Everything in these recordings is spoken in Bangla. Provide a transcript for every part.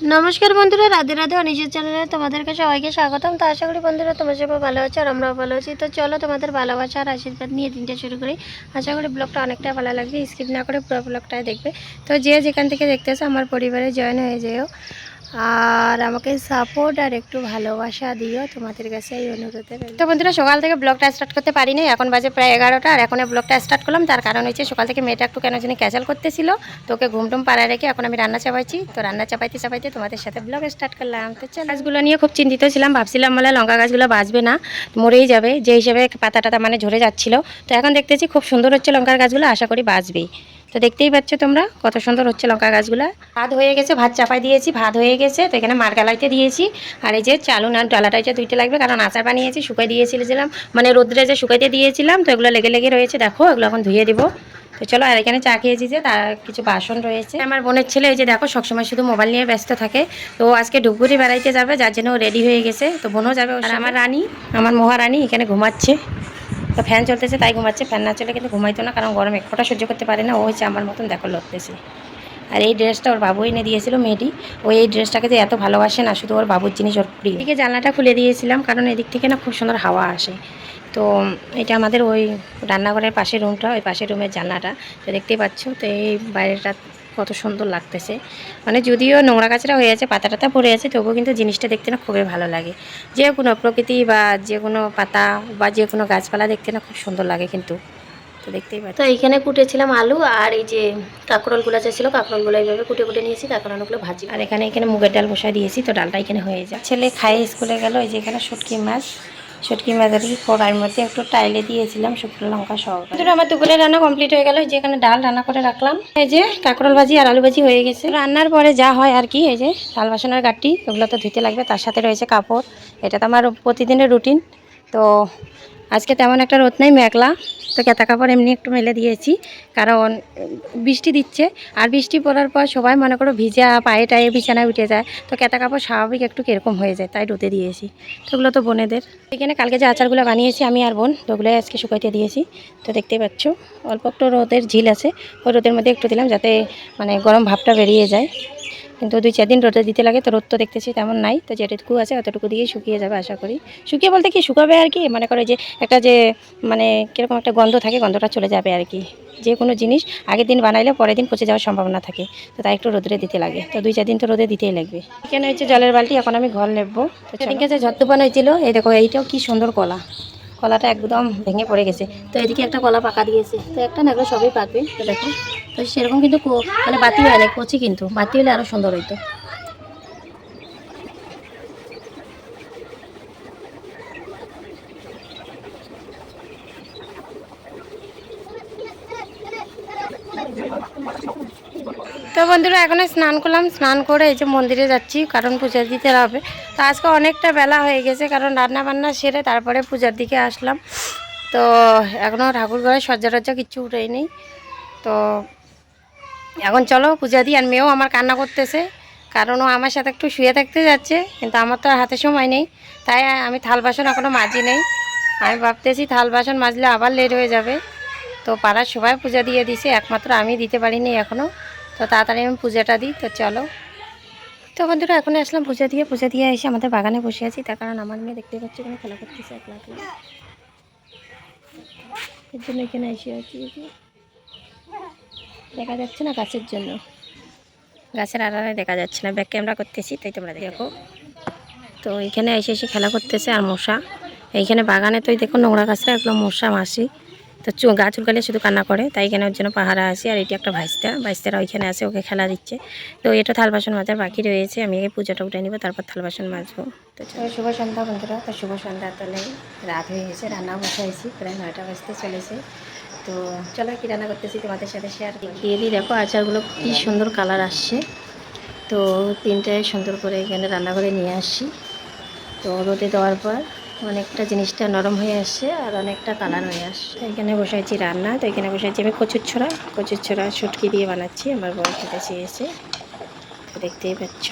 নমস্কার বন্ধুরা, রাধে রাধে। অনিশের চ্যানেলে তোমাদেরকে সবাইকে স্বাগতম। তো আশা করি বন্ধুরা তোমরা সবাই ভালো আছো আর আমরাও ভালো আছি। তো চলো তোমাদের ভালোবাসা আর আশীর্বাদ নিয়ে দিনটা শুরু করি। আশা করি ব্লগটা অনেকটা ভালো লাগবে, স্কিপ না করে পুরো ব্লগটাই দেখবে। তো যে যেখান থেকে দেখতেছো আমার পরিবারে জয়েন হয়ে যেও আর আমাকে সাপোর্ট আর একটু ভালোবাসা দিও, তোমাদের কাছে এই অনুরোধে। তো বন্ধুরা সকাল থেকে ব্লগটা স্টার্ট করতে পারিনি, এখন বাজে প্রায় 11টা আর এখন ব্লগটা স্টার্ট করলাম। তার কারণ হচ্ছে সকাল থেকে মেয়েটা একটু কেন জানি ক্যাচাল করতেছিল, তো ওকে ঘুমটুম পাড়ায় রেখে এখন আমি রান্না চাপাইছি। তো রান্না চাপাইতে চাপাইতে তোমাদের সাথে ব্লগ স্টার্ট করলাম। তো গাছগুলো নিয়ে খুব চিন্তিত ছিলাম, ভাবছিলাম বলে লঙ্কা গাছগুলো বাঁচবে না, মরেই যাবে, যে হিসেবে পাতা টাতা মানে ঝরে যাচ্ছিল। তো এখন দেখতেছি খুব সুন্দর হচ্ছে লঙ্কার গাছগুলো, আশা করি বাঁচবেই। তো দেখতেই পাচ্ছ তোমরা কত সুন্দর হচ্ছে লঙ্কা গাছগুলো। ভাত হয়ে গেছে, ভাত চাপাই দিয়েছি, ভাত হয়ে গেছে। তো এখানে মার গালাইতে দিয়েছি আর এই যে চালুন আর ডালাটা এটা দুইটা লাগবে, কারণ আচার বানিয়েছি, শুকাই দিয়েছিলাম মানে রোদ্রে যে শুকাইতে দিয়েছিলাম, তো এগুলো লেগে লেগে রয়েছে, দেখো এগুলো এখন ধুয়ে দেবো। তো চলো, আর এখানে চা খেয়েছি যে তার কিছু বাসন রয়েছে। আমার বোনের ছেলে এই যে দেখো সবসময় শুধু মোবাইল নিয়ে ব্যস্ত থাকে, তো আজকে ডুবুরি বেড়াইতে যাবে, যার জন্য রেডি হয়ে গেছে। তো বোনও যাবে। আর আমার রানী, আমার মহারানী এখানে ঘুমাচ্ছে। তো ফ্যান চলতেছে তাই ঘুমাচ্ছে, ফ্যান না চলে কিন্তু ঘুমাইতো না, কারণ গরম এক ফোঁটা সহ্য করতে পারে না। ও হচ্ছে আমার মতন দেখো লড়তেছে। আর এই ড্রেসটা ওর বাবু এনে দিয়েছিল, মেয়েটি। ও এই ড্রেসটাকে যে এত ভালোবাসে না, শুধু ওর বাবুর জিনিস ওর প্রিয়। এদিকে জানলাটা খুলে দিয়েছিলাম কারণ এদিক থেকে না খুব সুন্দর হাওয়া আসে। তো এটা আমাদের ওই রান্নাঘরের পাশের রুমটা, ওই পাশের রুমের জানলাটা। তো দেখতেই পাচ্ছ, তো এই বাইরেটা কত সুন্দর লাগতেছে। মানে যদিও নোংরা কাচড়া হয়ে আছে, পাতা টাতা পড়ে আছে, তবুও কিন্তু জিনিসটা দেখতে না খুবই ভালো লাগে। যে কোনো প্রকৃতি বা যে কোনো পাতা বা যে কোনো গাছপালা দেখতে না খুব সুন্দর লাগে কিন্তু। তো দেখতেই পাচ্ছি। তো এইখানে কুটেছিলাম আলু আর এই যে কাঁকরোলগুলো যে ছিল, কাঁকরোলগুলো এইভাবে কুটে কুটে নিয়েছি, তারপর অনেকগুলো ভাজি। আর এখানে মুগের ডাল বসাই দিয়েছি, তো ডালটা এখানে হয়ে যায়। ছেলে খাই স্কুলে গেল। এই যে এখানে শুটকি মাছ আর কি কড়াইয়ের মধ্যে একটু টাইলে দিয়েছিলাম শুকনো লঙ্কা সহ। আমার দুপুরে রান্না কমপ্লিট হয়ে গেল। এই যে এখানে ডাল রান্না করে রাখলাম, এই যে কাঁকরোল ভাজি আর আলু ভাজি হয়ে গেছে। রান্নার পরে যা হয় আর কি, এই যে থাল বাসনের গাঁটটি ওগুলো তো ধুতে লাগবে, তার সাথে রয়েছে কাপড়। এটা তো আমার প্রতিদিনের রুটিন। তো আজকে তেমন একটা রোদ নেই, মেঘলা। তো কেতা কাপড় এমনি একটু মেলে দিয়েছি, কারণ বৃষ্টি দিচ্ছে। আর বৃষ্টি পড়ার পর সবাই মনে করো ভিজা পায়ে টায়ে বিছানায় উঠে যায়, তো কেতা কাপড় স্বাভাবিক একটু কীরকম হয়ে যায়, তাই রোদে দিয়েছি। তো ওগুলো তো বোনেদের। এখানে কালকে যে আচারগুলো বানিয়েছি আমি আর বোন, তো ওগুলো আজকে শুকাইতে দিয়েছি। তো দেখতেই পাচ্ছ অল্প একটু রোদের ঝিল আছে, ওই রোদের মধ্যে একটু দিলাম যাতে মানে গরম ভাবটা বেরিয়ে যায়। কিন্তু 2-4 দিন রোদে দিতে লাগে, তো রোদ তো দেখতেছি তেমন নাই। তো যেটুকু আছে অতটুকু দিয়েই শুকিয়ে যাবে আশা করি। শুকিয়ে বলতে কি শুকাবে আর কি, মনে করে যে একটা যে মানে কীরকম একটা গন্ধ থাকে, গন্ধটা চলে যাবে আর কি। যে কোনো জিনিস আগের দিন বানাইলে পরের দিন পচে যাওয়ার সম্ভাবনা থাকে, তো তাই একটু রোদে দিতে লাগে। তো 2-4 দিন তো রোদে দিতেই লাগবে। এখানে হচ্ছে জলের বালতি, এখন আমি ঘর নেবো। তো সেদিনকে যে ঝত্তুপান হয়েছিল, এই দেখো এইটাও কি সুন্দর কলা, কলাটা একদম ভেঙে পড়ে গেছে। তো এদিকে একটা কলা পাকা দিয়েছে, তো একটা না এগুলো সবই পাকবে। তো দেখো, তো সেরকম কিন্তু মানে বাতি হয় না, কচি, কিন্তু বাতি হলে আরও সুন্দর হইতো। তো বন্ধুরা এখন স্নান করলাম, স্নান করে এই যে মন্দিরে যাচ্ছি, কারণ পূজা দিতে হবে। তো আজকে অনেকটা বেলা হয়ে গেছে, কারণ রান্না বান্না সেরে তারপরে পূজার দিকে আসলাম। তো এখনও ঠাকুর ঘরে সজ্জা টজ্জা কিচ্ছু উঠেই নেই। তো এখন চলো পূজা দিই। আর মেয়েও আমার কান্না করতেছে, কারণ ও আমার সাথে একটু শুয়ে থাকতে যাচ্ছে, কিন্তু আমার তো আর হাতে সময় নেই। তাই আমি থাল বাসন এখনও মাজি নেই। আমি ভাবতেছি থাল বাসন মাজলে আবার লেট হয়ে যাবে। তো পাড়ার সবাই পূজা দিয়ে দিছে, একমাত্র আমি দিতে পারিনি এখনও। তো তাড়াতাড়ি আমি পূজাটা দিই। তো চলো। তো বন্ধুরা এখন আসলাম পূজা দিয়ে এসে আমাদের বাগানে বসে আছি, তার কারণ আমার মেয়ে দেখতে পাচ্ছি এখানে খেলা করতেছে একলা একলা, এর জন্য এখানে এসে আছি। দেখা যাচ্ছে না গাছের জন্য, গাছের আড়ালে দেখা যাচ্ছে না, ব্যাক ক্যামেরা করতেছি তাই তোমরা দেখো। তো এখানে এসে এসে খেলা করতেছে। আর মশা এইখানে বাগানে, তো দেখো নোংরা গাছটা এগুলো মশা মাসি। তো গা চুলকালে শুধু কান্না করে, তাই এখানে ওর জন্য পাহারা আসি। আর এটি একটা ভাইস্তারা ওইখানে আছে, ওকে খেলা দিচ্ছে। তো এটা থাল বাসন মাজার বাকি রয়েছে, আমি এই পূজাটা উঠে নিব, তারপর থাল বাসন মাজবো। তো শুভ সন্ধ্যা বন্ধুরা। তো শুভ সন্ধ্যা, তাহলে রাত হয়ে গেছে, রান্না বসাইছি, প্রায় 9টা বাজতে চলেছে। তো চলো কি রান্না করতেছি তোমাদের সাথে শেয়ার দেখিয়ে দিই। দেখো আচারগুলো কি সুন্দর কালার আসছে। তো 3টায় সুন্দর করে এখানে রান্নাঘরে নিয়ে আসছি। তো রোদে দেওয়ার পর অনেকটা জিনিসটা নরম হয়ে আসছে আর অনেকটা কালার হয়ে আসছে। এখানে বসাইছি রান্না। তো এখানে বসাইছি আমি কচুর ছোড়া শুটকি দিয়ে বানাচ্ছি, আমার বড় খেতে চেয়েছে। তো দেখতেই পাচ্ছ,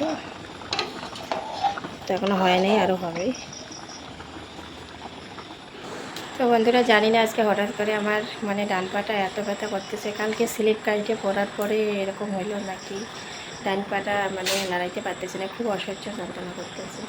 তো এখনও হয় নাই, আরও হবে। তো বন্ধুরা জানি না আজকে হঠাৎ করে আমার মানে ডান পাটা এত ব্যথা করতেছে, কালকে স্লিপ কালকে পরার পরে এরকম হইলো নাকি। ডান পাটা মানে নাড়াইতে পারতেছে না, খুব অসহ্য যন্ত্রণা করতেছে।